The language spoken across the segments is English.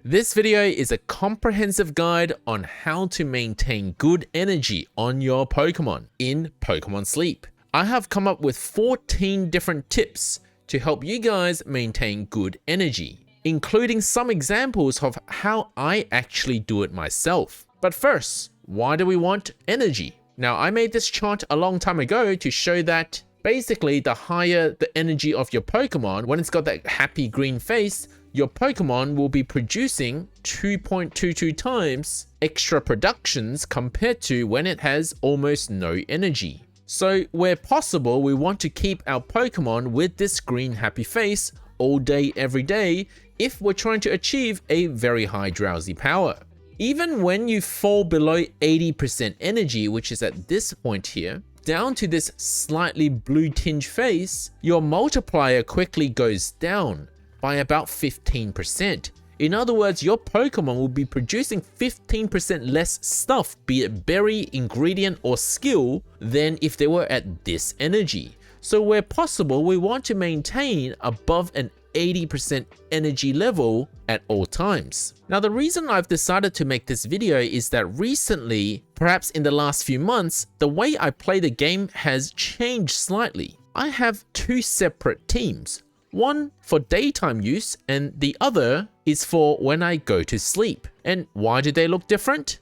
This video is a comprehensive guide on how to maintain good energy on your Pokemon in Pokemon Sleep. I have come up with 14 different tips to help you guys maintain good energy, including some examples of how I actually do it myself. But first, why do we want energy? Now, I made this chart a long time ago to show that basically the higher the energy of your Pokemon, when it's got that happy green face, your Pokemon will be producing 2.22 times extra productions compared to when it has almost no energy. So where possible, we want to keep our Pokemon with this green happy face all day, every day, if we're trying to achieve a very high drowsy power. Even when you fall below 80% energy, which is at this point here, down to this slightly blue tinge face, your multiplier quickly goes down by about 15%. In other words, your Pokemon will be producing 15% less stuff, be it berry, ingredient, or skill, than if they were at this energy. So where possible, we want to maintain above an 80% energy level at all times. Now, the reason I've decided to make this video is that recently, perhaps in the last few months, the way I play the game has changed slightly. I have two separate teams. One for daytime use and the other is for when I go to sleep. And why do they look different?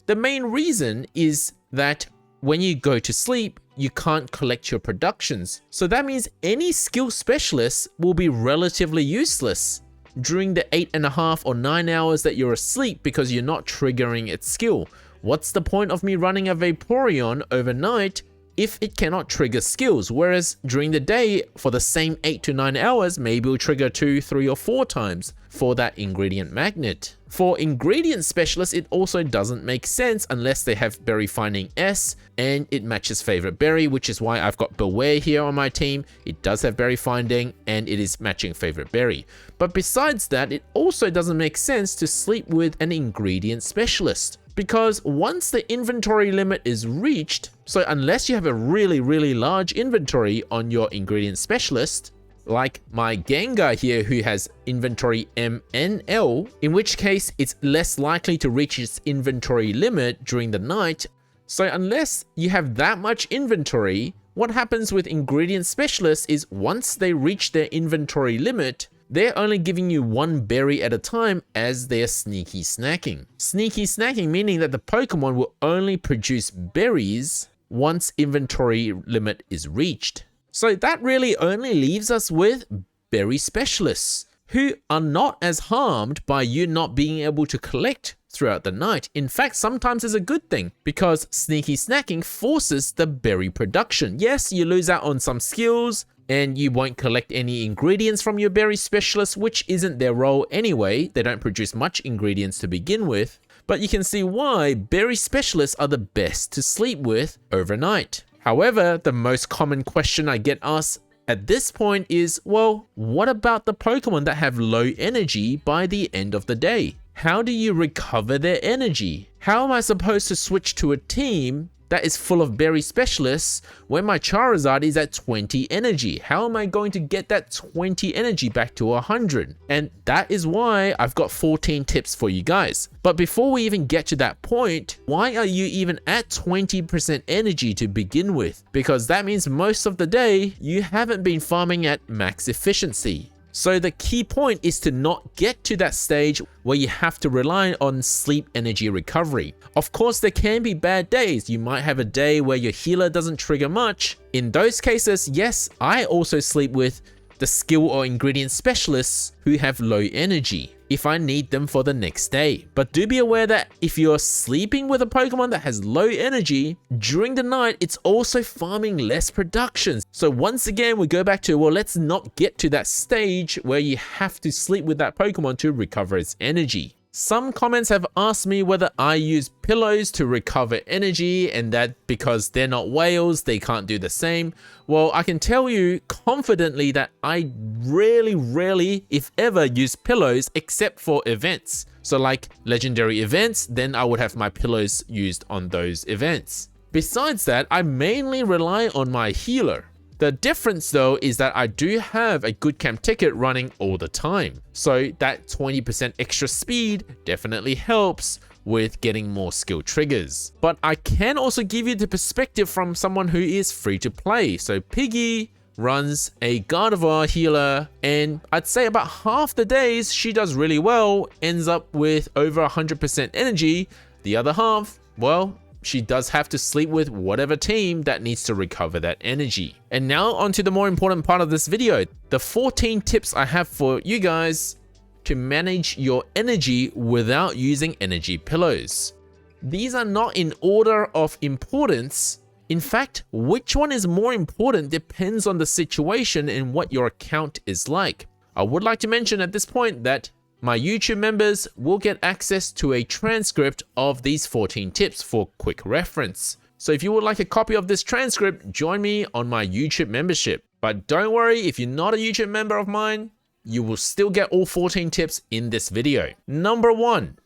The main reason is that when you go to sleep, you can't collect your productions. So that means any skill specialist will be relatively useless during the 8.5 or 9 hours that you're asleep because you're not triggering its skill. What's the point of me running a Vaporeon overnight if it cannot trigger skills? Whereas during the day, for the same 8 to 9 hours, maybe it'll trigger 2, 3, or 4 times for that ingredient magnet. For ingredient specialists, it also doesn't make sense unless they have berry finding S and it matches favorite berry, which is why I've got Beware here on my team. It does have berry finding and it is matching favorite berry. But besides that, it also doesn't make sense to sleep with an ingredient specialist, because once the inventory limit is reached, so unless you have a really large inventory on your ingredient specialist, like my Gengar here who has inventory M and L, in which case it's less likely to reach its inventory limit during the night. So unless you have that much inventory, what happens with ingredient specialists is once they reach their inventory limit, they're only giving you one berry at a time as their sneaky snacking. Sneaky snacking meaning that the Pokemon will only produce berries once inventory limit is reached. So that really only leaves us with berry specialists who are not as harmed by you not being able to collect throughout the night. In fact, sometimes it's a good thing because sneaky snacking forces the berry production. Yes, you lose out on some skills and you won't collect any ingredients from your berry specialist, which isn't their role anyway. They don't produce much ingredients to begin with. But you can see why berry specialists are the best to sleep with overnight. However, the most common question I get asked at this point is, well, what about the Pokemon that have low energy by the end of the day? How do you recover their energy? How am I supposed to switch to a team that is full of berry specialists when my Charizard is at 20 energy? How am I going to get that 20 energy back to 100? And that is why I've got 14 tips for you guys. But before we even get to that point, why are you even at 20% energy to begin with? Because that means most of the day, you haven't been farming at max efficiency. So the key point is to not get to that stage where you have to rely on sleep energy recovery. Of course, there can be bad days. You might have a day where your healer doesn't trigger much. In those cases, yes, I also sleep with the skill or ingredient specialists who have low energy if I need them for the next day. But do be aware that if you're sleeping with a Pokemon that has low energy, during the night, it's also farming less productions. So once again, we go back to, well, let's not get to that stage where you have to sleep with that Pokemon to recover its energy. Some comments have asked me whether I use pillows to recover energy and that because they're not whales, they can't do the same. Well, I can tell you confidently that I rarely, if ever, use pillows except for events. So like legendary events, then I would have my pillows used on those events. Besides that, I mainly rely on my healer. The difference though is that I do have a good camp ticket running all the time. So that 20% extra speed definitely helps with getting more skill triggers. But I can also give you the perspective from someone who is free to play. So Piggy runs a Gardevoir healer, and I'd say about half the days she does really well, ends up with over 100% energy. The other half, well, she does have to sleep with whatever team that needs to recover that energy. And now onto the more important part of this video, the 14 tips I have for you guys to manage your energy without using energy pillows. These are not in order of importance. In fact, which one is more important depends on the situation and what your account is like. I would like to mention at this point that my YouTube members will get access to a transcript of these 14 tips for quick reference. So if you would like a copy of this transcript, join me on my YouTube membership. But don't worry, if you're not a YouTube member of mine, you will still get all 14 tips in this video. Number 1,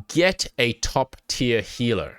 get a top tier healer.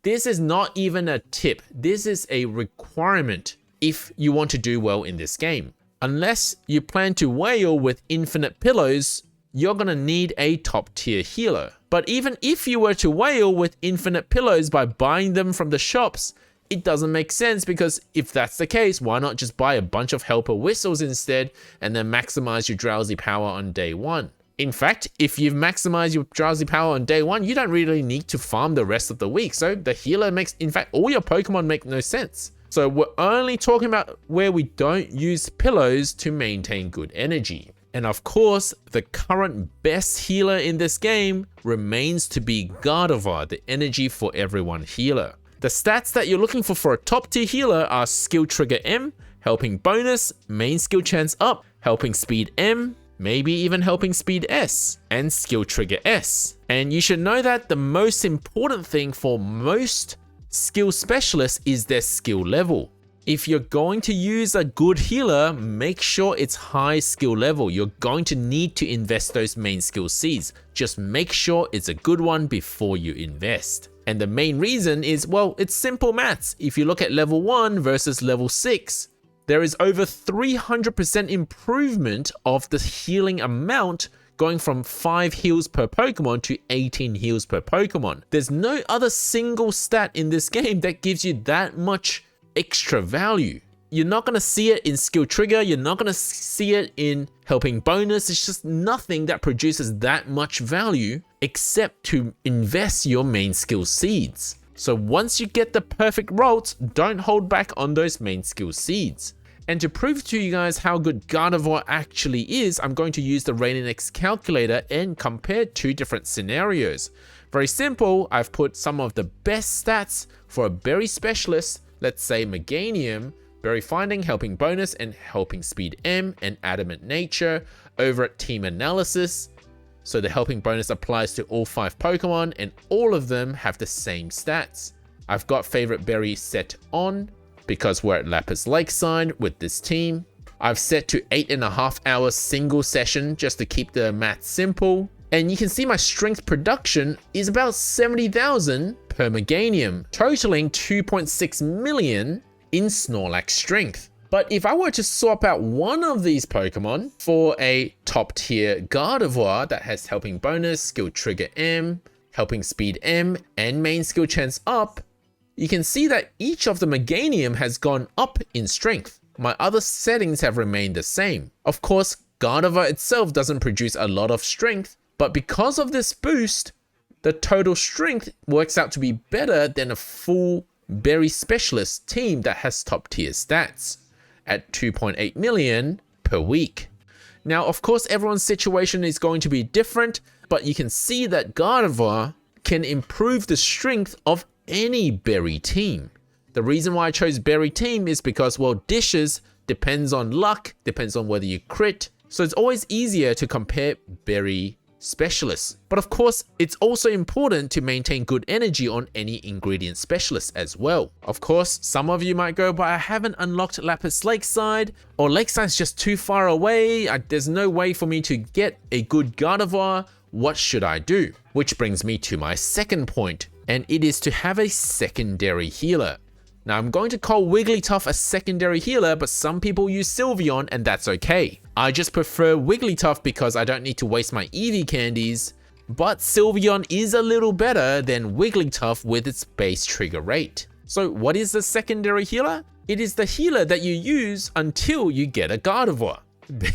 This is not even a tip. This is a requirement if you want to do well in this game. Unless you plan to whale with infinite pillows, you're gonna need a top tier healer. But even if you were to whale with infinite pillows by buying them from the shops, it doesn't make sense, because if that's the case, why not just buy a bunch of helper whistles instead and then maximize your drowsy power on day 1? In fact, if you've maximized your drowsy power on day 1, you don't really need to farm the rest of the week. So the healer makes, in fact, all your Pokemon make no sense. So we're only talking about where we don't use pillows to maintain good energy. And of course, the current best healer in this game remains to be Gardevoir, the energy for everyone healer. The stats that you're looking for a top tier healer are skill trigger M, helping bonus, main skill chance up, helping speed M, maybe even helping speed S, and skill trigger S. And you should know that the most important thing for most skill specialists is their skill level. If you're going to use a good healer, make sure it's high skill level. You're going to need to invest those main skill seeds. Just make sure it's a good one before you invest. And the main reason is, well, it's simple maths. If you look at level 1 versus level 6, there is over 300% improvement of the healing amount, going from 5 heals per Pokemon to 18 heals per Pokemon. There's no other single stat in this game that gives you that much extra value. You're not going to see it in skill trigger, you're not going to see it in helping bonus. It's just nothing that produces that much value except to invest your main skill seeds. So once you get the perfect rolls, don't hold back on those main skill seeds. And to prove to you guys how good Gardevoir actually is, I'm going to use the Raininex calculator and compare 2 different scenarios. Very simple, I've put some of the best stats for a berry specialist, let's say Meganium, Berry Finding, Helping Bonus, and Helping Speed M, and Adamant Nature over at Team Analysis. So the Helping Bonus applies to all 5 Pokemon, and all of them have the same stats. I've got Favorite Berry set on, because we're at Lapis Lakeside with this team. I've set to 8.5 hours single session just to keep the math simple. And you can see my strength production is about 70,000 per Meganium, totaling 2.6 million in Snorlax strength. But if I were to swap out one of these Pokemon for a top tier Gardevoir that has Helping Bonus, Skill Trigger M, Helping Speed M, and Main Skill Chance up, you can see that each of the Meganium has gone up in strength. My other settings have remained the same. Of course, Gardevoir itself doesn't produce a lot of strength, but because of this boost, the total strength works out to be better than a full berry specialist team that has top tier stats at 2.8 million per week. Now, of course, everyone's situation is going to be different, but you can see that Gardevoir can improve the strength of any berry team. The reason why I chose berry team is because, well, dishes depends on luck, depends on whether you crit, so it's always easier to compare berry specialists. But of course, it's also important to maintain good energy on any ingredient specialist as well. Of course, some of you might go, but I haven't unlocked Lapis Lakeside, or Lakeside's just too far away, there's no way for me to get a good Gardevoir, what should I do? Which brings me to my second point, and it is to have a secondary healer. Now I'm going to call Wigglytuff a secondary healer, but some people use Sylveon and that's okay. I just prefer Wigglytuff because I don't need to waste my Eevee candies, but Sylveon is a little better than Wigglytuff with its base trigger rate. So what is the secondary healer? It is the healer that you use until you get a Gardevoir,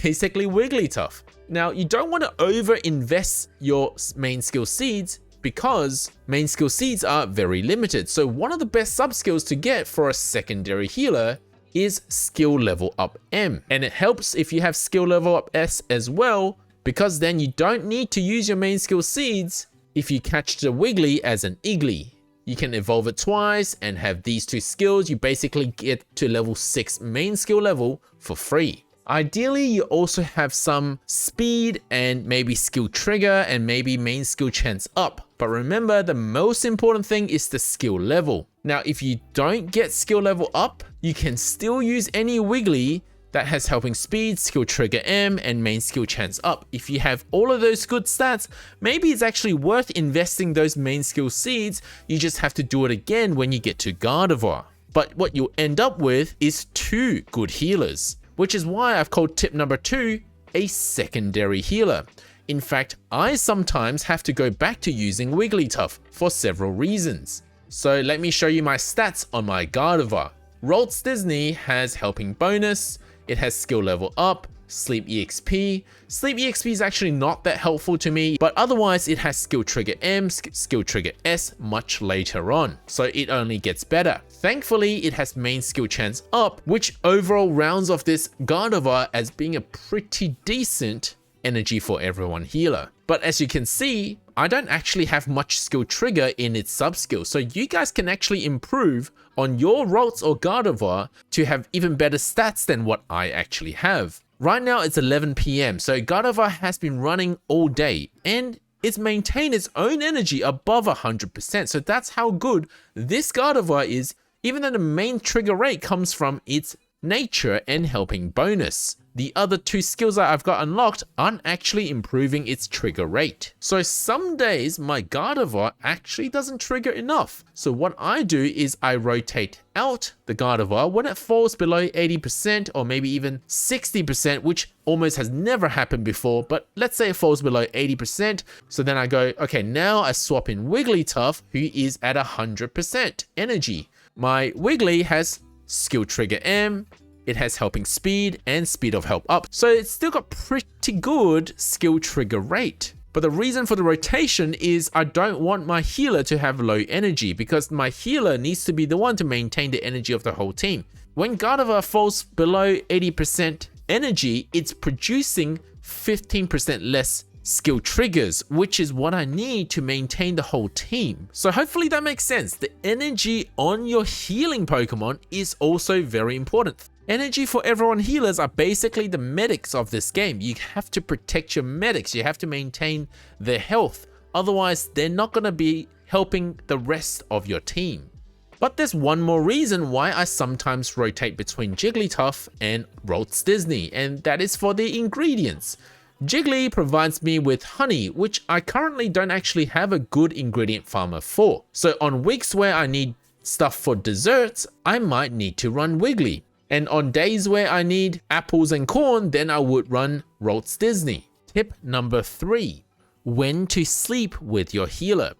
basically Wigglytuff. Now you don't want to over-invest your main skill seeds because main skill seeds are very limited. So one of the best sub-skills to get for a secondary healer is skill level up M. And it helps if you have skill level up S as well, because then you don't need to use your main skill seeds if you catch the Wiggly as an Eevee. You can evolve it twice and have these two skills. You basically get to level 6 main skill level for free. Ideally, you also have some speed and maybe skill trigger and maybe main skill chance up. But remember, the most important thing is the skill level. Now, if you don't get skill level up, you can still use any Wiggly that has helping speed, skill trigger M, and main skill chance up. If you have all of those good stats, maybe it's actually worth investing those main skill seeds. You just have to do it again when you get to Gardevoir. But what you'll end up with is 2 good healers, which is why I've called tip number 2 a secondary healer. In fact, I sometimes have to go back to using Wigglytuff for several reasons. So let me show you my stats on my Gardevoir. Ralts Disney has helping bonus, it has skill level up, sleep EXP. Sleep EXP is actually not that helpful to me, but otherwise it has skill trigger M, skill trigger S much later on, so it only gets better. Thankfully, it has main skill chance up, which overall rounds off this Gardevoir as being a pretty decent energy for everyone healer. But as you can see, I don't actually have much skill trigger in its sub-skill, so you guys can actually improve on your Ralts or Gardevoir to have even better stats than what I actually have. Right now it's 11 PM, so Gardevoir has been running all day and it's maintained its own energy above 100%, so that's how good this Gardevoir is, even though the main trigger rate comes from its nature and helping bonus. The other 2 skills that I've got unlocked aren't actually improving its trigger rate. So some days my Gardevoir actually doesn't trigger enough. So what I do is I rotate out the Gardevoir when it falls below 80% or maybe even 60%, which almost has never happened before, but let's say it falls below 80%. So then I go, okay, now I swap in Wigglytuff, who is at 100% energy. My Wiggly has skill trigger M, it has helping speed and speed of help up, so it's still got pretty good skill trigger rate. But the reason for the rotation is I don't want my healer to have low energy, because my healer needs to be the one to maintain the energy of the whole team. When Gardevoir falls below 80% energy, it's producing 15% less skill triggers, which is what I need to maintain the whole team. So hopefully that makes sense. The energy on your healing Pokemon is also very important. Energy for everyone healers are basically the medics of this game. You have to protect your medics, you have to maintain their health, otherwise they're not going to be helping the rest of your team. But there's one more reason why I sometimes rotate between Jigglytuff and Ralts Disney, and that is for the ingredients. Jiggly provides me with honey, which I currently don't actually have a good ingredient farmer for. So on weeks where I need stuff for desserts, I might need to run Wiggly. And on days where I need apples and corn, then I would run Ralts Disney. Tip number 3, when to sleep with your healer.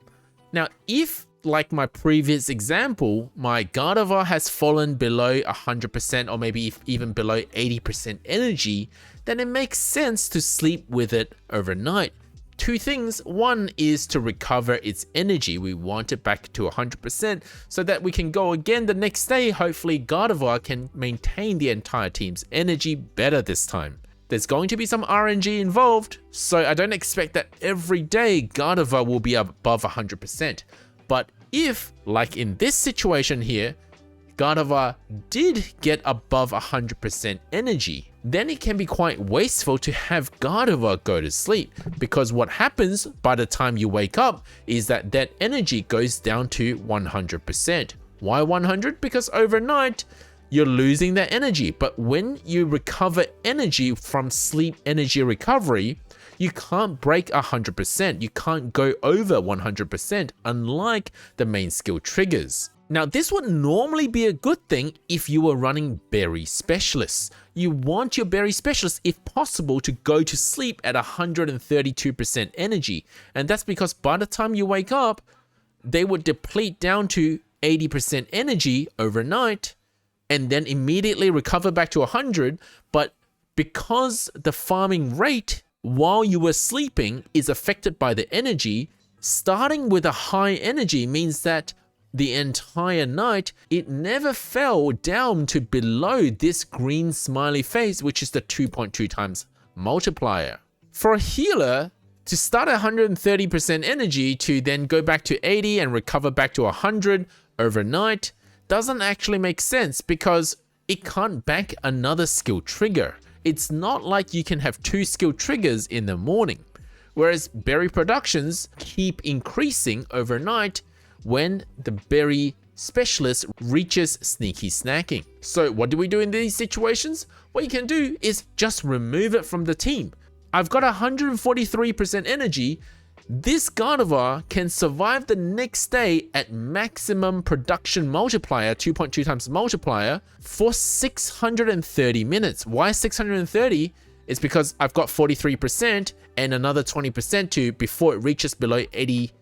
Now, if, like my previous example, my Gardevoir has fallen below 100% or maybe even below 80% energy, then it makes sense to sleep with it overnight. 2 things. One is to recover its energy. We want it back to 100% so that we can go again the next day. Hopefully Gardevoir can maintain the entire team's energy better this time. There's going to be some RNG involved, so I don't expect that every day Gardevoir will be above 100%. But if, like in this situation here, Gardevoir did get above 100% energy, then it can be quite wasteful to have Gardevoir go to sleep, because what happens by the time you wake up is that that energy goes down to 100%. Why 100? Because overnight you're losing that energy, but when you recover energy from sleep energy recovery, you can't break 100%, you can't go over 100%, unlike the main skill triggers. Now, this would normally be a good thing if you were running berry specialists. You want your berry specialists, if possible, to go to sleep at 132% energy. And that's because by the time you wake up, they would deplete down to 80% energy overnight and then immediately recover back to 100. But because the farming rate while you were sleeping is affected by the energy, starting with a high energy means that the entire night, it never fell down to below this green smiley face, which is the 2.2 times multiplier. For a healer to start at 130% energy to then go back to 80 and recover back to 100 overnight doesn't actually make sense because it can't bank another skill trigger. It's not like you can have 2 skill triggers in the morning, whereas berry productions keep increasing overnight when the berry specialist reaches sneaky snacking. So what do we do in these situations? What you can do is just remove it from the team. I've got 143% energy. This Gardevoir can survive the next day at maximum production multiplier, 2.2 times multiplier, for 630 minutes. Why 630? It's because I've got 43% and another 20% to before it reaches below 80%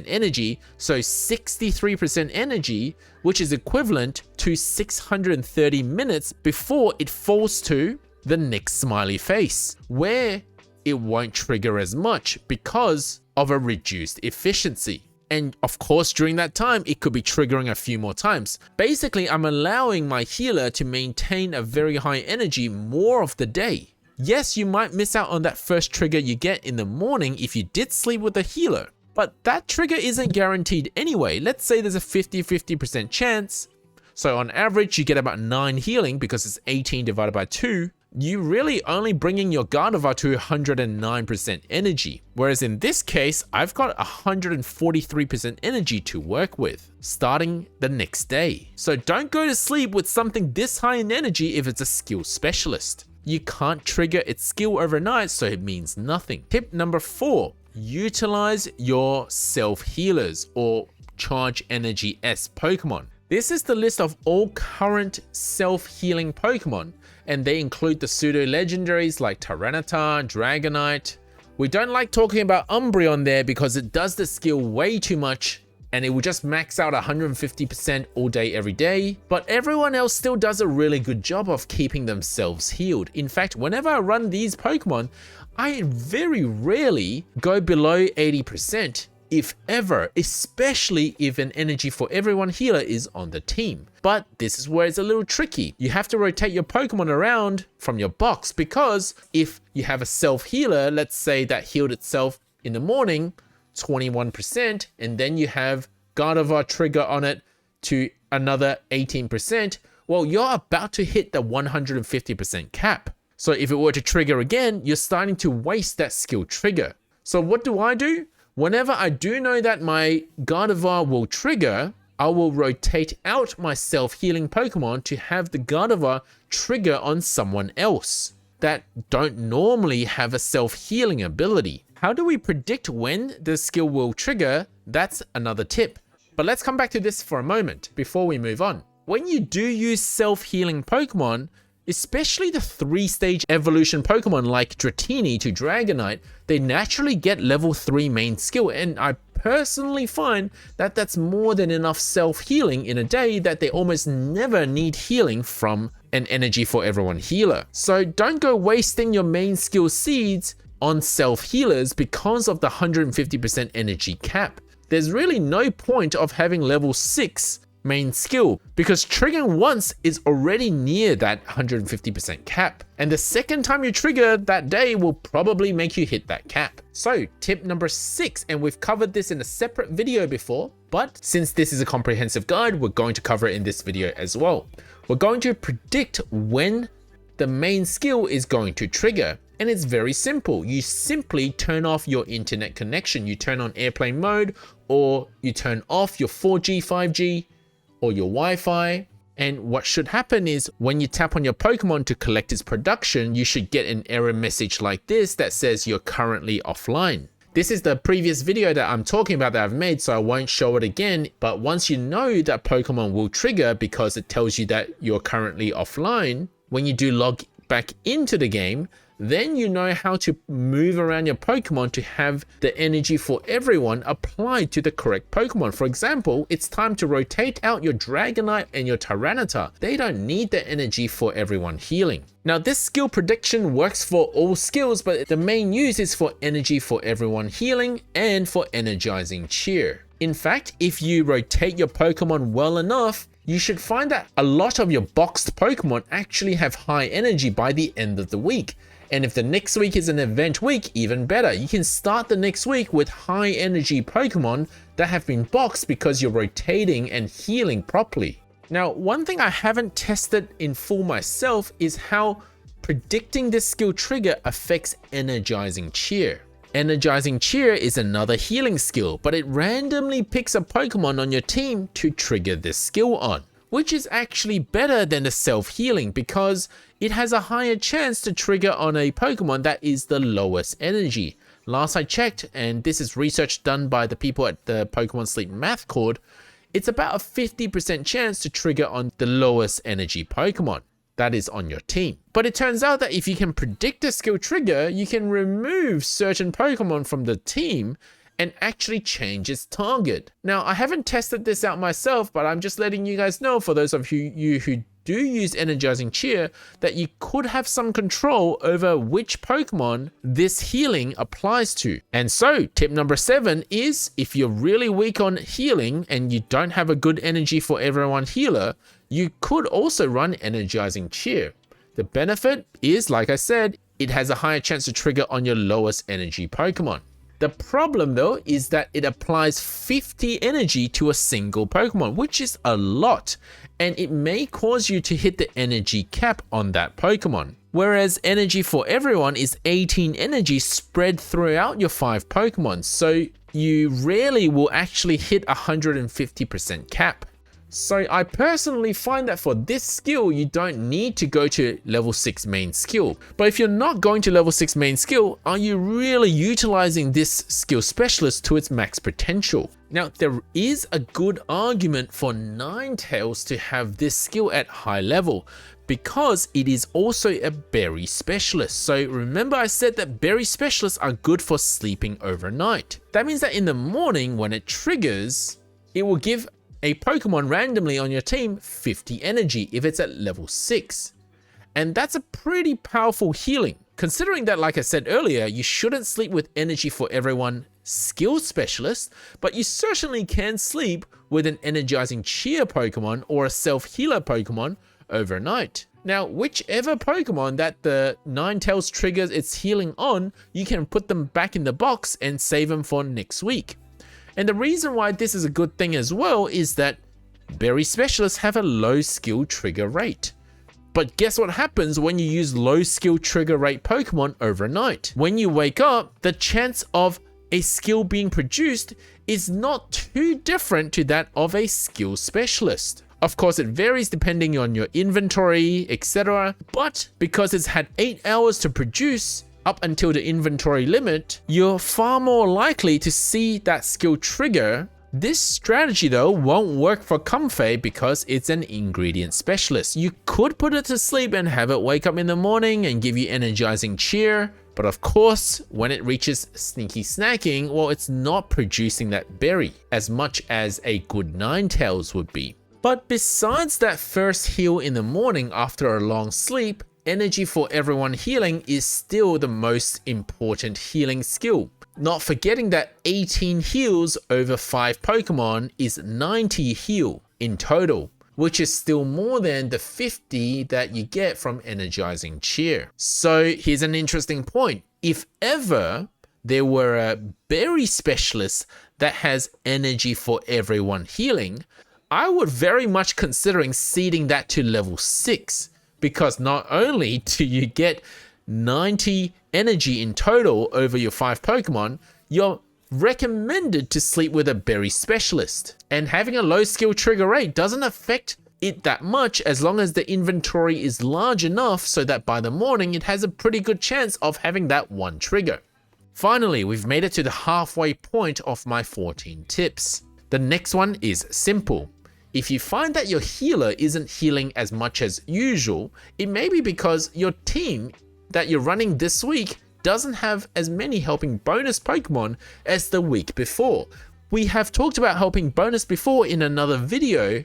energy, so 63% energy, which is equivalent to 630 minutes before it falls to the next smiley face, where it won't trigger as much because of a reduced efficiency. And of course, during that time, it could be triggering a few more times. Basically, I'm allowing my healer to maintain a very high energy more of the day. Yes, you might miss out on that first trigger you get in the morning if you did sleep with a healer, but that trigger isn't guaranteed anyway. Let's say there's a 50% chance. So on average, you get about 9 healing because it's 18 divided by 2. You really only bringing your Gardevoir to 109% energy. Whereas in this case, I've got 143% energy to work with, starting the next day. So don't go to sleep with something this high in energy if it's a skill specialist. You can't trigger its skill overnight, so it means nothing. Tip number 4. Utilize your self-healers or Charge Energy S Pokemon. This is the list of all current self-healing Pokemon, and they include the pseudo-legendaries like Tyranitar, Dragonite. We don't like talking about Umbreon there because it does the skill way too much and it will just max out 150% all day every day, but everyone else still does a really good job of keeping themselves healed. In fact, whenever I run these Pokemon, I very rarely go below 80%, if ever, especially if an energy for everyone healer is on the team. But this is where it's a little tricky. You have to rotate your Pokemon around from your box because if you have a self-healer, let's say that healed itself in the morning, 21%, and then you have Gardevoir trigger on it to another 18%, well, you're about to hit the 150% cap. So if it were to trigger again, you're starting to waste that skill trigger. So what do? Whenever I do know that my Gardevoir will trigger, I will rotate out my self-healing Pokemon to have the Gardevoir trigger on someone else that don't normally have a self-healing ability. How do we predict when the skill will trigger? That's another tip. But let's come back to this for a moment before we move on. When you do use self-healing Pokemon, especially the 3-stage evolution Pokemon like Dratini to Dragonite, they naturally get level 3 main skill, and I personally find that that's more than enough self-healing in a day that they almost never need healing from an energy for everyone healer. So don't go wasting your main skill seeds on self-healers because of the 150% energy cap. There's really no point of having level 6 main skill because triggering once is already near that 150% cap, and the second time you trigger that day will probably make you hit that cap. So tip number 6, and we've covered this in a separate video before, but since this is a comprehensive guide, we're going to cover it in this video as well. We're going to predict when the main skill is going to trigger, and it's very simple. You simply turn off your internet connection. You turn on airplane mode, or you turn off your 4G, 5G, or your Wi-Fi, and what should happen is when you tap on your Pokemon to collect its production, you should get an error message like this that says you're currently offline. This is the previous video that I'm talking about that I've made, so I won't show it again. But once you know that Pokemon will trigger because it tells you that you're currently offline, when you do log back into the game, then you know how to move around your Pokemon to have the energy for everyone applied to the correct Pokemon. For example, it's time to rotate out your Dragonite and your Tyranitar. They don't need the energy for everyone healing. Now, this skill prediction works for all skills, but the main use is for energy for everyone healing and for energizing cheer. In fact, if you rotate your Pokemon well enough, you should find that a lot of your boxed Pokemon actually have high energy by the end of the week. And if the next week is an event week, even better. You can start the next week with high energy Pokemon that have been boxed because you're rotating and healing properly. Now, one thing I haven't tested in full myself is how predicting this skill trigger affects energizing cheer. Energizing cheer is another healing skill, but it randomly picks a Pokemon on your team to trigger this skill on, which is actually better than the self-healing because it has a higher chance to trigger on a Pokemon that is the lowest energy. Last I checked, and this is research done by the people at the Pokemon Sleep Math Cord, it's about a 50% chance to trigger on the lowest energy Pokemon that is on your team. But it turns out that if you can predict a skill trigger, you can remove certain Pokemon from the team and actually change its target. Now, I haven't tested this out myself, but I'm just letting you guys know, for those of you who do use energizing cheer, that you could have some control over which Pokemon this healing applies to. And so tip number 7 is, if you're really weak on healing and you don't have a good energy for everyone healer, you could also run energizing cheer. The benefit is, like I said, it has a higher chance to trigger on your lowest energy Pokemon. The problem though is that it applies 50 energy to a single Pokemon, which is a lot, and it may cause you to hit the energy cap on that Pokemon. Whereas energy for everyone is 18 energy spread throughout your 5 Pokemon, so you rarely will actually hit 150% cap. So I personally find that for this skill, you don't need to go to level 6 main skill. But if you're not going to level 6 main skill, are you really utilizing this skill specialist to its max potential? Now, there is a good argument for Ninetales to have this skill at high level, because it is also a berry specialist. So remember I said that berry specialists are good for sleeping overnight. That means that in the morning when it triggers, it will give a Pokemon randomly on your team 50 energy if it's at level 6. And that's a pretty powerful healing. Considering that, like I said earlier, you shouldn't sleep with energy for everyone skill specialist, but you certainly can sleep with an energizing cheer Pokemon or a self-healer Pokemon overnight. Now, whichever Pokemon that the Ninetales triggers its healing on, you can put them back in the box and save them for next week. And the reason why this is a good thing as well is that berry specialists have a low skill trigger rate. But guess what happens when you use low skill trigger rate Pokemon overnight? When you wake up, the chance of a skill being produced is not too different to that of a skill specialist. Of course, it varies depending on your inventory, etc. But because it's had 8 hours to produce, up until the inventory limit, you're far more likely to see that skill trigger. This strategy though won't work for Comfey because it's an ingredient specialist. You could put it to sleep and have it wake up in the morning and give you energizing cheer, but of course, when it reaches sneaky snacking, well, it's not producing that berry as much as a good Ninetales would be. But besides that first heal in the morning after a long sleep, energy for everyone healing is still the most important healing skill. Not forgetting that 18 heals over 5 Pokemon is 90 heal in total, which is still more than the 50 that you get from energizing cheer. So here's an interesting point. If ever there were a berry specialist that has energy for everyone healing, I would very much considering seeding that to level 6. Because not only do you get 90 energy in total over your 5 Pokemon, you're recommended to sleep with a berry specialist. And having a low skill trigger rate doesn't affect it that much as long as the inventory is large enough so that by the morning it has a pretty good chance of having that one trigger. Finally, we've made it to the halfway point of my 14 tips. The next one is simple. If you find that your healer isn't healing as much as usual, it may be because your team that you're running this week doesn't have as many helping bonus Pokemon as the week before. We have talked about helping bonus before in another video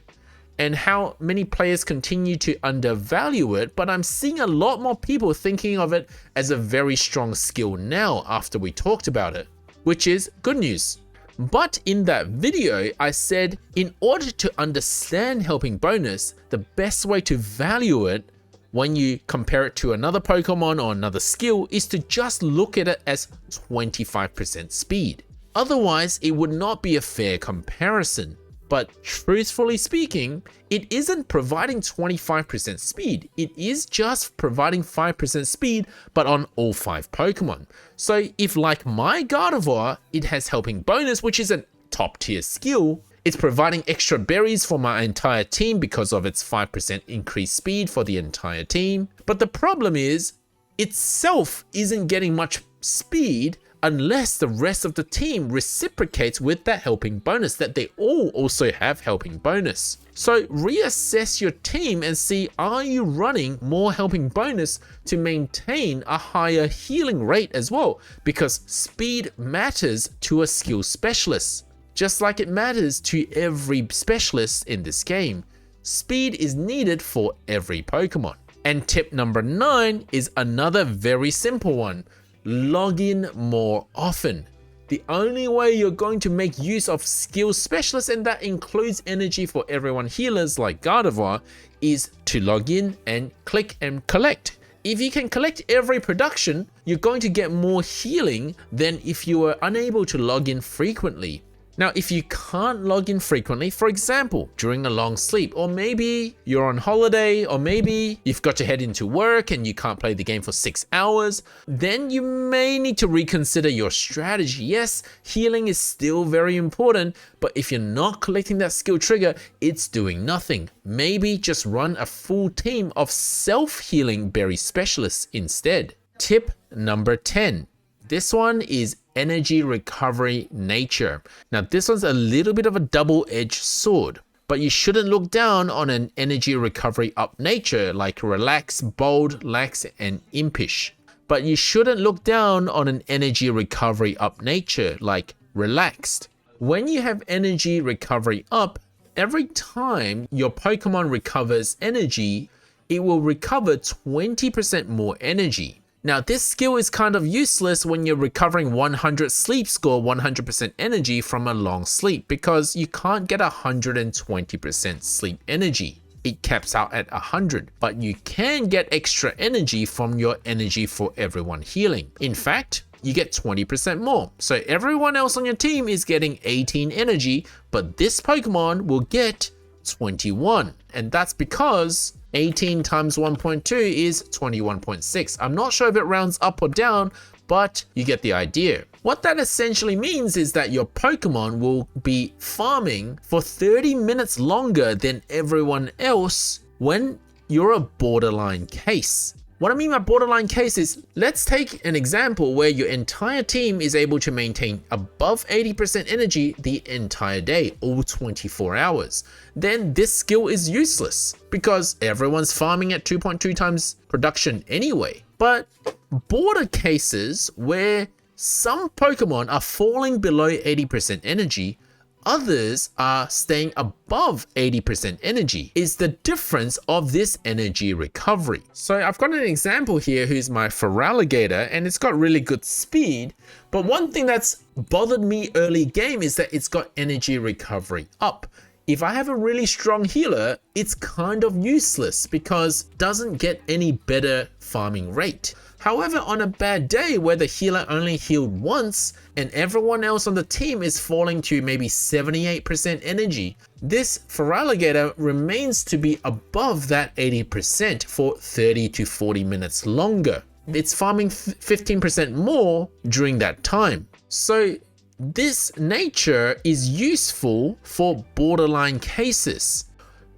and how many players continue to undervalue it, but I'm seeing a lot more people thinking of it as a very strong skill now after we talked about it, which is good news. But in that video, I said in order to understand helping bonus, the best way to value it when you compare it to another Pokemon or another skill is to just look at it as 25% speed. Otherwise, it would not be a fair comparison. But truthfully speaking, it isn't providing 25% speed. It is just providing 5% speed, but on all 5 Pokemon. So if like my Gardevoir, it has helping bonus, which is a top tier skill, it's providing extra berries for my entire team because of its 5% increased speed for the entire team. But the problem is, itself isn't getting much speed unless the rest of the team reciprocates with that helping bonus, that they all also have helping bonus. So reassess your team and see, are you running more helping bonus to maintain a higher healing rate as well? Because speed matters to a skill specialist, just like it matters to every specialist in this game. Speed is needed for every Pokemon. And tip number 9 is another very simple one. Log in more often. The only way you're going to make use of skill specialists, and that includes energy for everyone healers like Gardevoir, is to log in and click and collect. If you can collect every production, you're going to get more healing than if you were unable to log in frequently. Now, if you can't log in frequently, for example, during a long sleep, or maybe you're on holiday, or maybe you've got to head into work and you can't play the game for 6 hours, then you may need to reconsider your strategy. Yes, healing is still very important, but if you're not collecting that skill trigger, it's doing nothing. Maybe just run a full team of self-healing berry specialists instead. Tip number 10. This one is energy recovery nature. Now this one's a little bit of a double-edged sword, but you shouldn't look down on an energy recovery up nature like relax, bold, lax, and impish. But you shouldn't look down on an energy recovery up nature like relaxed. When you have energy recovery up, every time your Pokemon recovers energy, it will recover 20% more energy. Now this skill is kind of useless when you're recovering 100 sleep score, 100% energy from a long sleep, because you can't get 120% sleep energy. It caps out at 100, but you can get extra energy from your energy for everyone healing. In fact, you get 20% more. So everyone else on your team is getting 18 energy, but this Pokemon will get 21. And that's because 18 times 1.2 is 21.6. I'm not sure if it rounds up or down, but you get the idea. What that essentially means is that your Pokemon will be farming for 30 minutes longer than everyone else when you're a borderline case. What I mean by borderline case is, let's take an example where your entire team is able to maintain above 80% energy the entire day, all 24 hours. Then this skill is useless because everyone's farming at 2.2 times production anyway. But border cases where some Pokemon are falling below 80% energy, others are staying above 80% energy, is the difference of this energy recovery. So I've got an example here who's my Feraligatr, and it's got really good speed, but one thing that's bothered me early game is that it's got energy recovery up. If I have a really strong healer, it's kind of useless because it doesn't get any better farming rate. However, on a bad day where the healer only healed once and everyone else on the team is falling to maybe 78% energy, this Feraligatr remains to be above that 80% for 30 to 40 minutes longer. It's farming 15% more during that time. So this nature is useful for borderline cases.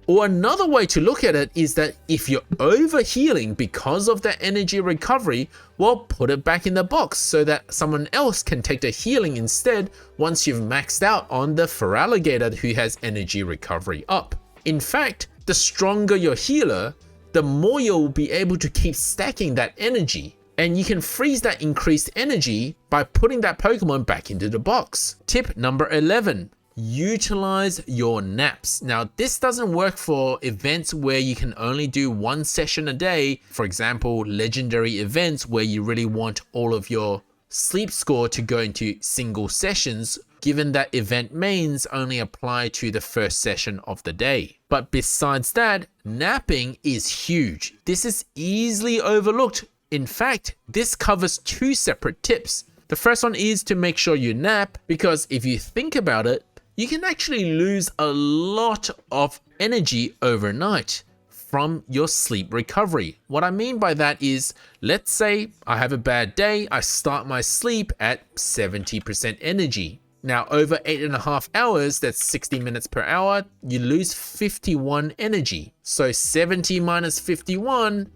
Or another way to look at it is that if you're over healing because of that energy recovery, well, put it back in the box so that someone else can take the healing instead once you've maxed out on the Feraligatr who has energy recovery up. In fact, the stronger your healer, the more you'll be able to keep stacking that energy. And you can freeze that increased energy by putting that Pokemon back into the box. Tip number 11. Utilize your naps. Now, this doesn't work for events where you can only do one session a day. For example, legendary events where you really want all of your sleep score to go into single sessions, given that event mains only apply to the first session of the day. But besides that, napping is huge. This is easily overlooked. In fact, this covers 2 separate tips. The first one is to make sure you nap, because if you think about it, you can actually lose a lot of energy overnight from your sleep recovery. What I mean by that is, let's say I have a bad day, I start my sleep at 70% energy. Now, over 8.5 hours, that's 60 minutes per hour, you lose 51 energy. So 70 minus 51,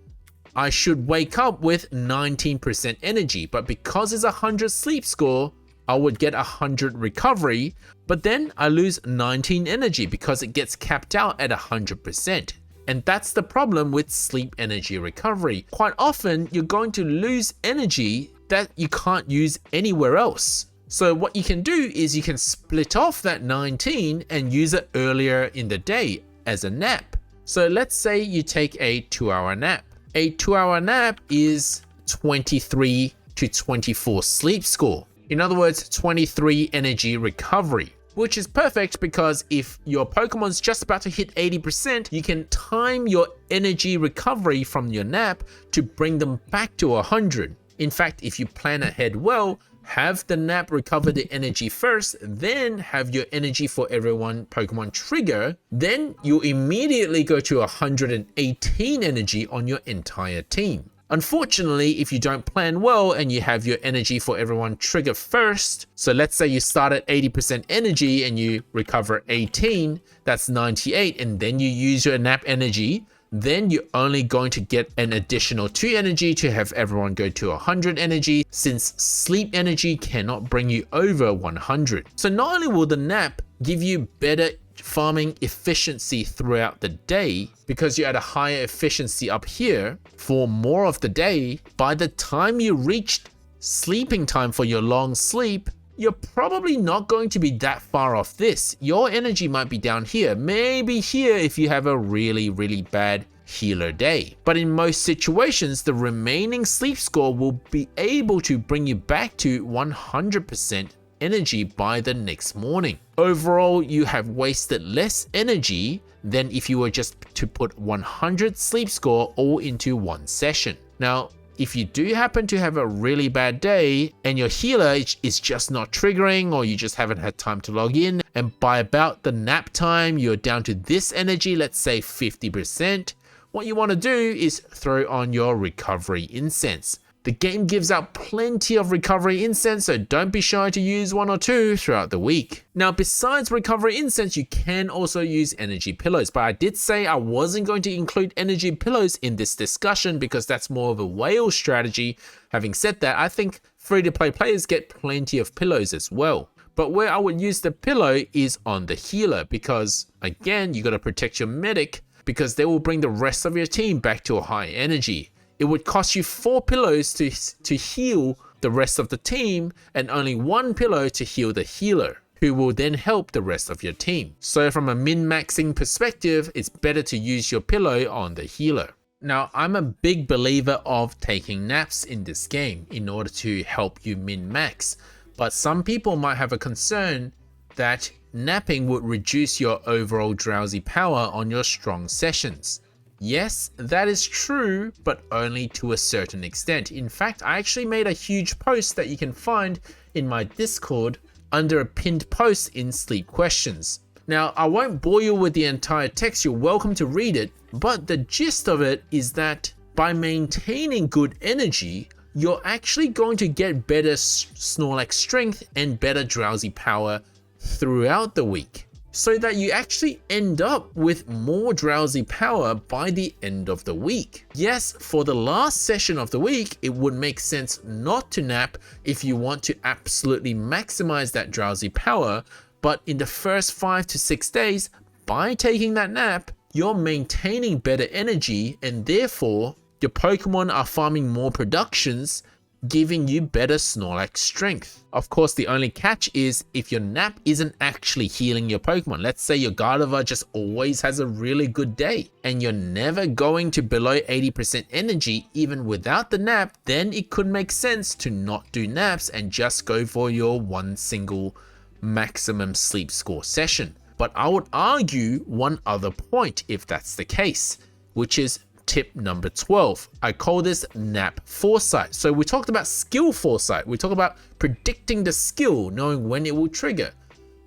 I should wake up with 19% energy. But because it's 100 sleep score, I would get 100 recovery, but then I lose 19 energy because it gets capped out at 100%. And that's the problem with sleep energy recovery. Quite often, you're going to lose energy that you can't use anywhere else. So what you can do is you can split off that 19 and use it earlier in the day as a nap. So let's say you take a 2-hour nap. A 2-hour nap is 23 to 24 sleep score. In other words, 23 energy recovery, which is perfect because if your Pokemon's just about to hit 80%, you can time your energy recovery from your nap to bring them back to 100. In fact, if you plan ahead well, have the nap recover the energy first, then have your energy for everyone Pokemon trigger, then you immediately go to 118 energy on your entire team. Unfortunately, if you don't plan well and you have your energy for everyone trigger first, so let's say you start at 80% energy and you recover 18, that's 98, and then you use your nap energy, then you're only going to get an additional 2 energy to have everyone go to 100 energy, since sleep energy cannot bring you over 100. So not only will the nap give you better farming efficiency throughout the day, because you're at a higher efficiency up here for more of the day, by the time you reach sleeping time for your long sleep, you're probably not going to be that far off this. Your energy might be down here, maybe here if you have a really bad healer day. But in most situations, the remaining sleep score will be able to bring you back to 100% energy by the next morning. Overall, you have wasted less energy than if you were just to put 100 sleep score all into one session. Now, if you do happen to have a really bad day and your healer is just not triggering, or you just haven't had time to log in, and by about the nap time you're down to this energy, let's say 50%, what you want to do is throw on your recovery incense. The game gives out plenty of recovery incense, so don't be shy to use 1 or 2 throughout the week. Now, besides recovery incense, you can also use energy pillows, but I did say I wasn't going to include energy pillows in this discussion because that's more of a whale strategy. Having said that, I think free-to-play players get plenty of pillows as well. But where I would use the pillow is on the healer, because again, you got to protect your medic, because they will bring the rest of your team back to a high energy. It would cost you 4 pillows to heal the rest of the team, and only 1 pillow to heal the healer, who will then help the rest of your team. So from a min-maxing perspective, it's better to use your pillow on the healer. Now, I'm a big believer of taking naps in this game in order to help you min-max, but some people might have a concern that napping would reduce your overall drowsy power on your strong sessions. Yes, that is true, but only to a certain extent. In fact, I actually made a huge post that you can find in my Discord under a pinned post in Sleep Questions. Now, I won't bore you with the entire text, you're welcome to read it, but the gist of it is that by maintaining good energy, you're actually going to get better Snorlax strength and better drowsy power throughout the week. so that you actually end up with more drowsy power by the end of the week. Yes, for the last session of the week, it would make sense not to nap if you want to absolutely maximize that drowsy power, but in the first 5 to 6 days, by taking that nap, you're maintaining better energy and therefore your Pokemon are farming more productions, giving you better Snorlax strength. Of course, the only catch is if your nap isn't actually healing your Pokemon. Let's say your Gardevoir just always has a really good day and you're never going to below 80% energy even without the nap, then it could make sense to not do naps and just go for your one single maximum sleep score session. But I would argue one other point if that's the case, which is tip number 12. I call this nap foresight. So we talked about skill foresight. We talk about predicting the skill, knowing when it will trigger.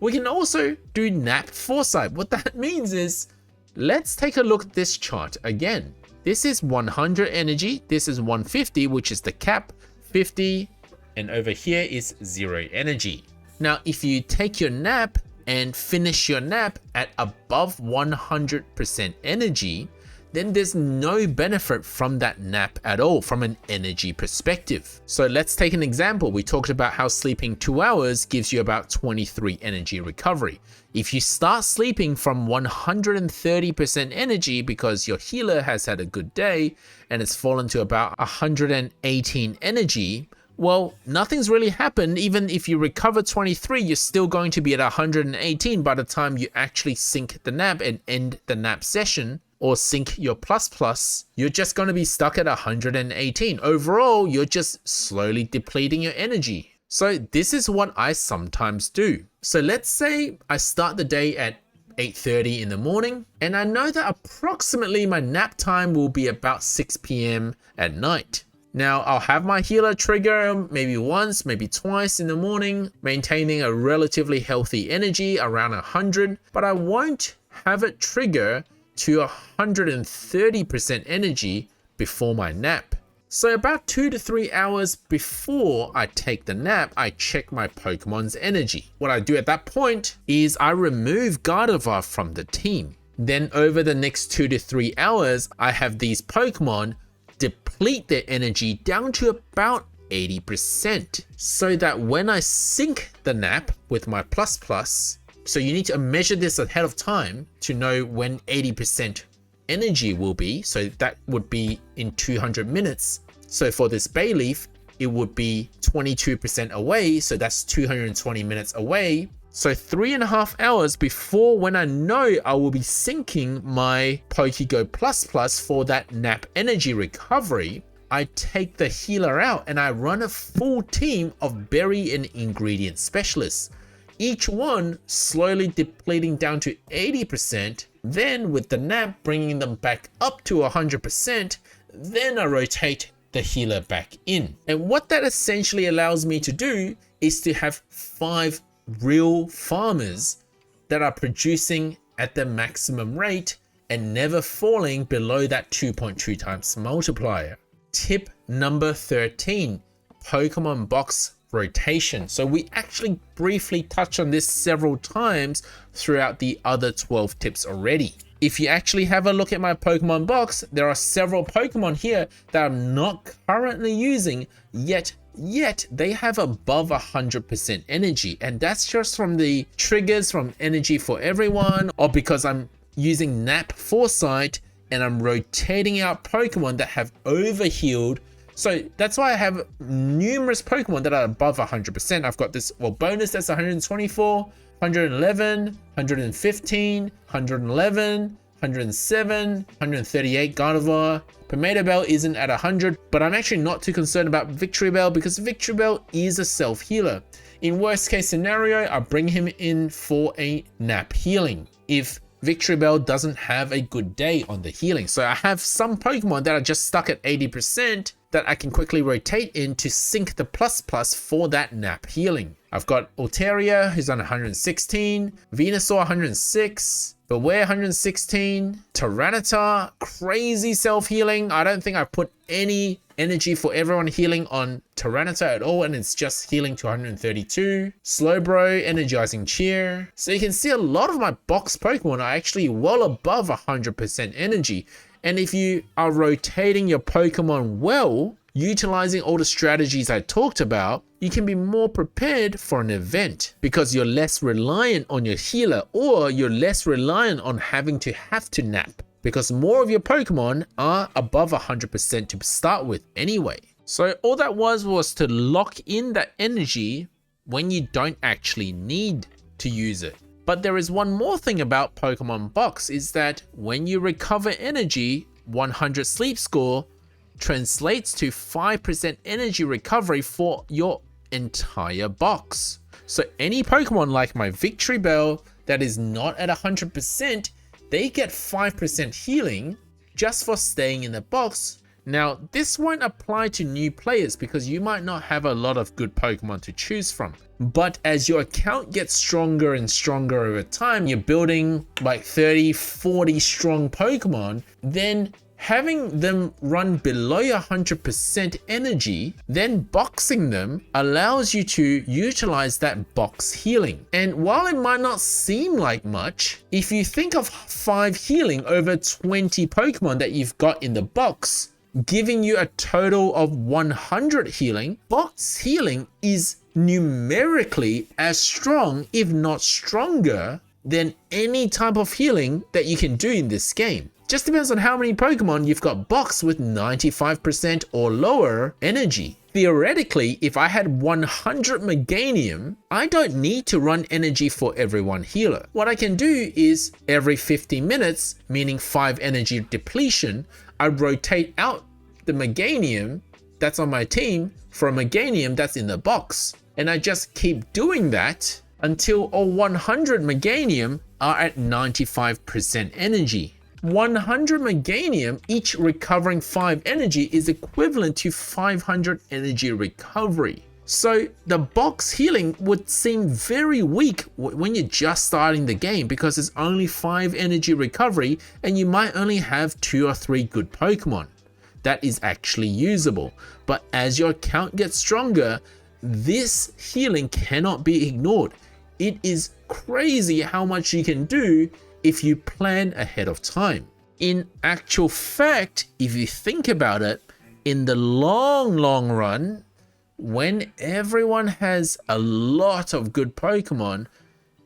We can also do nap foresight. What that means is, let's take a look at this chart again. This is 100 energy. This is 150, which is the cap, 50, and over here is 0 energy. Now, if you take your nap and finish your nap at above 100% energy, then there's no benefit from that nap at all from an energy perspective. So let's take an example. We talked about how sleeping 2 hours gives you about 23 energy recovery. If you start sleeping from 130% energy because your healer has had a good day and it's fallen to about 118 energy, well, nothing's really happened. Even if you recover 23, you're still going to be at 118 by the time you actually sync the nap and end the nap session, or sync your plus, you're just going to be stuck at 118. Overall, you're just slowly depleting your energy. So this is what I sometimes do. So let's say I start the day at 8:30 in the morning, and I know that approximately my nap time will be about 6 p.m. at night. Now, I'll have my healer trigger maybe once, maybe twice in the morning, maintaining a relatively healthy energy around 100, but I won't have it trigger to 130% energy before my nap. So about 2 to 3 hours before I take the nap, I check my Pokemon's energy. What I do at that point is I remove Gardevoir from the team. Then over the next 2 to 3 hours, I have these Pokemon deplete their energy down to about 80%, so that when I sync the nap with my plus, so you need to measure this ahead of time to know when 80% energy will be. So that would be in 200 minutes. So for this Bayleaf, it would be 22% away. So that's 220 minutes away. So 3.5 hours before when I know I will be syncing my Pokego Plus for that nap energy recovery, I take the healer out and I run a full team of berry and ingredient specialists. Each one slowly depleting down to 80%, then with the nap bringing them back up to 100%, then I rotate the healer back in. And what that essentially allows me to do is to have 5 real farmers that are producing at the maximum rate and never falling below that 2.2 times multiplier. Tip number 13, Pokemon box rotation. So we actually briefly touched on this several times throughout the other 12 tips already. If you actually have a look at my Pokemon box, there are several Pokemon here that I'm not currently using, yet they have above 100% energy, and that's just from the triggers from Energy for Everyone, or because I'm using Nap Foresight and I'm rotating out Pokemon that have overhealed. So that's why I have numerous Pokemon that are above 100%. I've got this, well, bonus that's 124, 111, 115, 111, 107, 138 Gardevoir. Pomato Bell isn't at 100, but I'm actually not too concerned about Victory Bell because Victory Bell is a self-healer. In worst case scenario, I bring him in for a nap healing if Victory Bell doesn't have a good day on the healing. So I have some Pokemon that are just stuck at 80% that I can quickly rotate in to sync the plus for that nap healing. I've got Altaria, who's on 116, Venusaur 106, Beware 116, Tyranitar, crazy self-healing. I don't think I've put any energy for everyone healing on Tyranitar at all, and it's just healing to 132. Slowbro, energizing cheer. So you can see a lot of my box Pokemon are actually well above 100% energy. And if you are rotating your Pokemon well, utilizing all the strategies I talked about, you can be more prepared for an event because you're less reliant on your healer, or you're less reliant on having to nap, because more of your Pokemon are above 100% to start with anyway. So all that was to lock in that energy when you don't actually need to use it. But there is one more thing about Pokemon Box, is that when you recover energy, 100 sleep score translates to 5% energy recovery for your entire box. So any Pokemon like my Victory Bell that is not at 100%, they get 5% healing just for staying in the box. Now, this won't apply to new players because you might not have a lot of good Pokemon to choose from. But as your account gets stronger and stronger over time, you're building like 30, 40 strong Pokemon, then having them run below 100% energy, then boxing them allows you to utilize that box healing. And while it might not seem like much, if you think of 5 healing over 20 Pokemon that you've got in the box, giving you a total of 100 healing, box healing is numerically as strong, if not stronger, than any type of healing that you can do in this game. Just depends on how many Pokemon you've got boxed with 95% or lower energy. Theoretically, if I had 100 Meganium, I don't need to run energy for every one healer. What I can do is every 50 minutes, meaning 5 energy depletion, I rotate out the Meganium that's on my team for a Meganium that's in the box. And I just keep doing that until all 100 Meganium are at 95% energy. 100 Meganium, each recovering 5 energy, is equivalent to 500 energy recovery. So the box healing would seem very weak when you're just starting the game because it's only 5 energy recovery and you might only have 2 or 3 good Pokemon that is actually usable. But as your account gets stronger, this healing cannot be ignored. It is crazy how much you can do if you plan ahead of time. In actual fact, if you think about it, in the long run, when everyone has a lot of good Pokemon,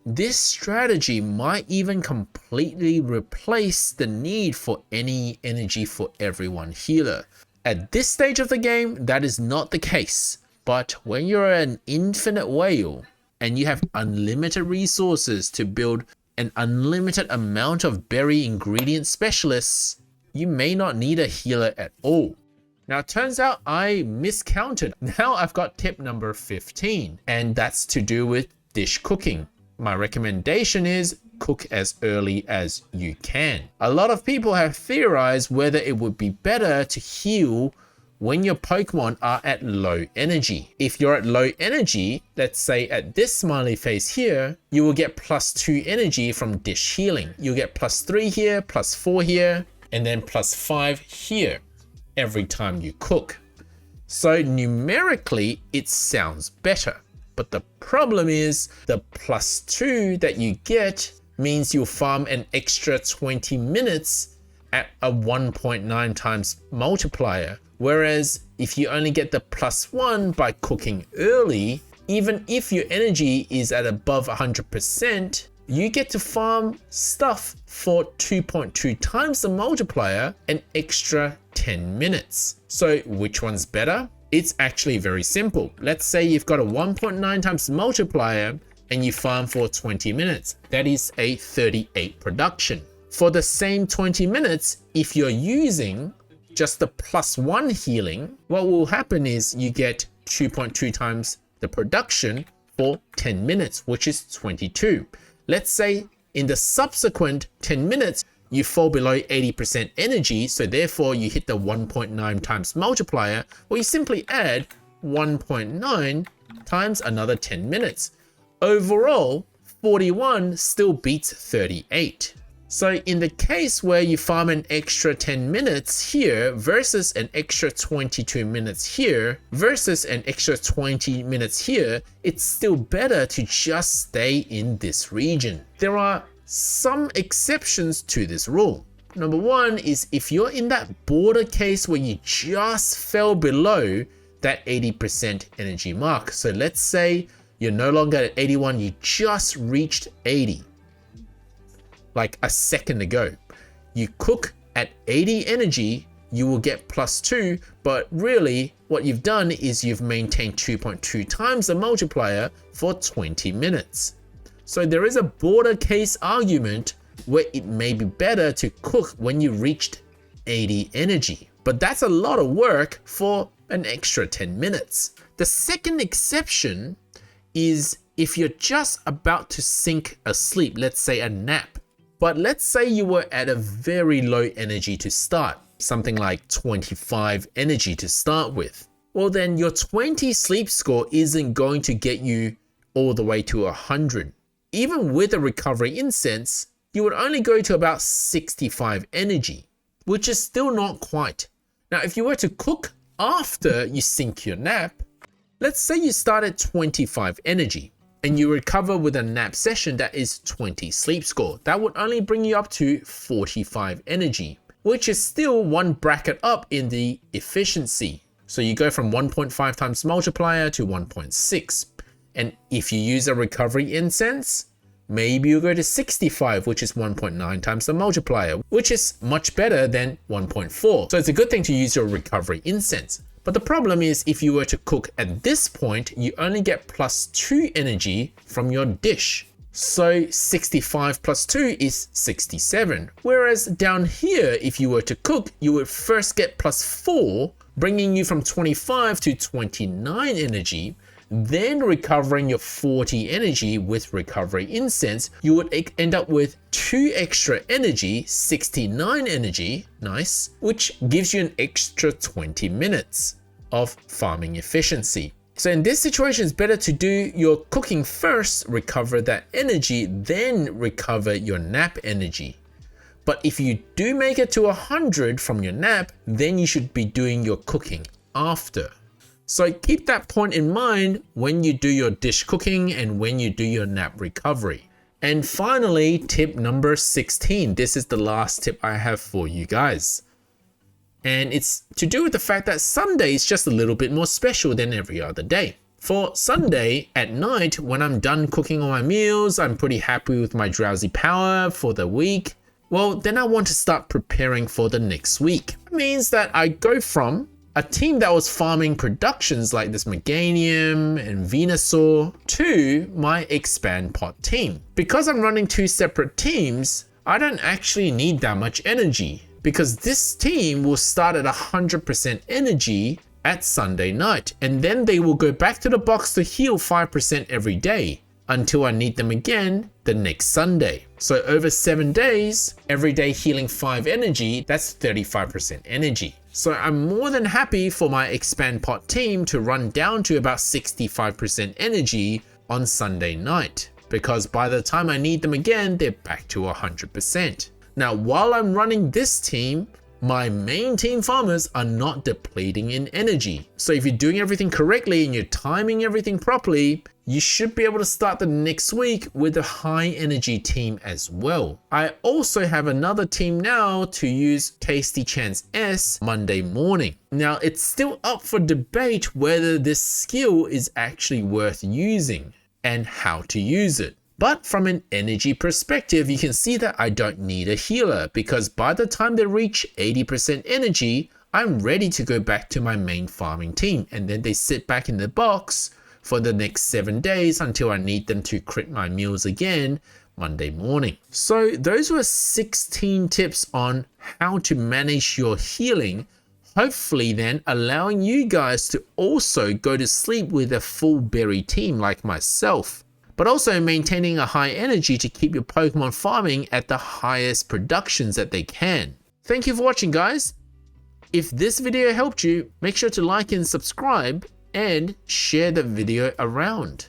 this strategy might even completely replace the need for any energy for everyone healer. At this stage of the game, that is not the case. But when you're an infinite whale and you have unlimited resources to build an unlimited amount of berry ingredient specialists, you may not need a healer at all. Now it turns out I miscounted. Now I've got tip number 15, and that's to do with dish cooking. My recommendation is cook as early as you can. A lot of people have theorized whether it would be better to heal when your Pokemon are at low energy. If you're at low energy, let's say at this smiley face here, you will get +2 energy from dish healing. You'll get +3 here, +4 here, and then +5 here every time you cook. So numerically, it sounds better. But the problem is the +2 that you get means you'll farm an extra 20 minutes at a 1.9 times multiplier. Whereas if you only get the +1 by cooking early, even if your energy is at above 100%, you get to farm stuff for 2.2 times the multiplier, an extra 10 minutes. So which one's better? It's actually very simple. Let's say you've got a 1.9 times multiplier and you farm for 20 minutes. That is a 38 production. For the same 20 minutes, if you're using just the +1 healing, what will happen is you get 2.2 times the production for 10 minutes, which is 22. Let's say in the subsequent 10 minutes, you fall below 80% energy, so therefore you hit the 1.9 times multiplier, or you simply add 1.9 times another 10 minutes. Overall, 41 still beats 38. So in the case where you farm an extra 10 minutes here versus an extra 22 minutes here versus an extra 20 minutes here, it's still better to just stay in this region. There are some exceptions to this rule. Number one is if you're in that border case where you just fell below that 80% energy mark. So let's say you're no longer at 81, you just reached 80. Like a second ago. You cook at 80 energy, you will get +2, but really what you've done is you've maintained 2.2 times the multiplier for 20 minutes. So there is a border case argument where it may be better to cook when you reached 80 energy, but that's a lot of work for an extra 10 minutes. The second exception is if you're just about to sink asleep, let's say a nap. But let's say you were at a very low energy to start, something like 25 energy to start with. Well, then your 20 sleep score isn't going to get you all the way to 100. Even with a recovery incense, you would only go to about 65 energy, which is still not quite. Now, if you were to cook after you sink your nap, let's say you start at 25 energy. And you recover with a nap session that is 20 sleep score. That would only bring you up to 45 energy, which is still one bracket up in the efficiency. So you go from 1.5 times multiplier to 1.6. And if you use a recovery incense, maybe you go to 65, which is 1.9 times the multiplier, which is much better than 1.4. So it's a good thing to use your recovery incense. But the problem is if you were to cook at this point, you only get +2 energy from your dish. So 65 + 2 is 67. Whereas down here, if you were to cook, you would first get +4, bringing you from 25 to 29 energy, then recovering your 40 energy with recovery incense, you would end up with 2 extra energy, 69 energy, nice, which gives you an extra 20 minutes of farming efficiency. So in this situation, it's better to do your cooking first, recover that energy, then recover your nap energy. But if you do make it to 100 from your nap, then you should be doing your cooking after. So keep that point in mind when you do your dish cooking and when you do your nap recovery. And finally, tip number 16. This is the last tip I have for you guys. And it's to do with the fact that Sunday is just a little bit more special than every other day. For Sunday at night, when I'm done cooking all my meals, I'm pretty happy with my drowsy power for the week. Well, then I want to start preparing for the next week. It means that I go from a team that was farming productions like this Meganium and Venusaur to my Expand Pot team. Because I'm running 2 separate teams, I don't actually need that much energy because this team will start at 100% energy at Sunday night, and then they will go back to the box to heal 5% every day until I need them again the next Sunday. So over 7 days, every day healing 5 energy, that's 35% energy. So I'm more than happy for my Expand Pot team to run down to about 65% energy on Sunday night, because by the time I need them again, they're back to 100%. Now, while I'm running this team, my main team farmers are not depleting in energy. So if you're doing everything correctly and you're timing everything properly, you should be able to start the next week with a high energy team as well. I also have another team now to use Tasty Chance S Monday morning. Now, it's still up for debate whether this skill is actually worth using and how to use it. But from an energy perspective, you can see that I don't need a healer, because by the time they reach 80% energy, I'm ready to go back to my main farming team, and then they sit back in the box for the next 7 days until I need them to crit my meals again Monday morning. So those were 16 tips on how to manage your healing, hopefully then allowing you guys to also go to sleep with a full berry team like myself, but also maintaining a high energy to keep your Pokemon farming at the highest productions that they can. Thank you for watching, guys. If this video helped you, make sure to like and subscribe and share the video around.